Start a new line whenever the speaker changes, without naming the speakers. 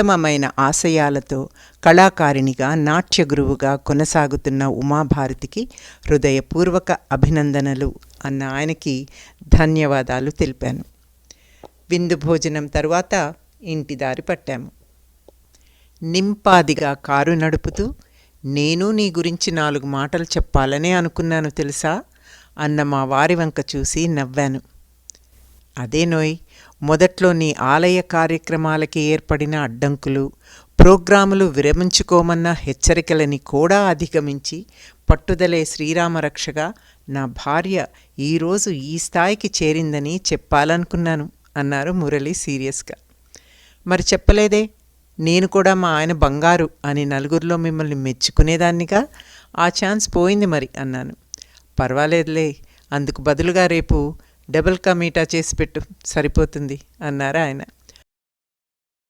ఉత్తమమైన ఆశయాలతో కళాకారిణిగా నాట్య గురువుగా కొనసాగుతున్న ఉమాభారతికి హృదయపూర్వక అభినందనలు అన్న ఆయనకి ధన్యవాదాలు తెలిపాను. విందు భోజనం తరువాత ఇంటి దారి పట్టాము. నింపాదిగా కారు నడుపుతూ, నేను నీ గురించి 4 మాటలు చెప్పాలనే అనుకున్నాను తెలుసా అన్న మా వారి వంక చూసి నవ్వాను. అదేనోయ్, మొదట్లో నీ ఆలయ కార్యక్రమాలకి ఏర్పడిన అడ్డంకులు, ప్రోగ్రాములు విరమించుకోమన్న హెచ్చరికలని కూడా అధిగమించి పట్టుదలే శ్రీరామరక్షగా నా భార్య ఈరోజు ఈ స్థాయికి చేరిందని చెప్పాలనుకున్నాను అన్నారు మురళి సీరియస్గా. మరి చెప్పలేదే, నేను కూడా మా ఆయన బంగారు అని నలుగురిలో మిమ్మల్ని మెచ్చుకునేదాన్నిగా, ఆ ఛాన్స్ పోయింది మరి అన్నాను. పర్వాలేదులే, అందుకు బదులుగా రేపు డబుల్ కా మీఠా చేసి పెట్టు, సరిపోతుంది అన్నారు ఆయన.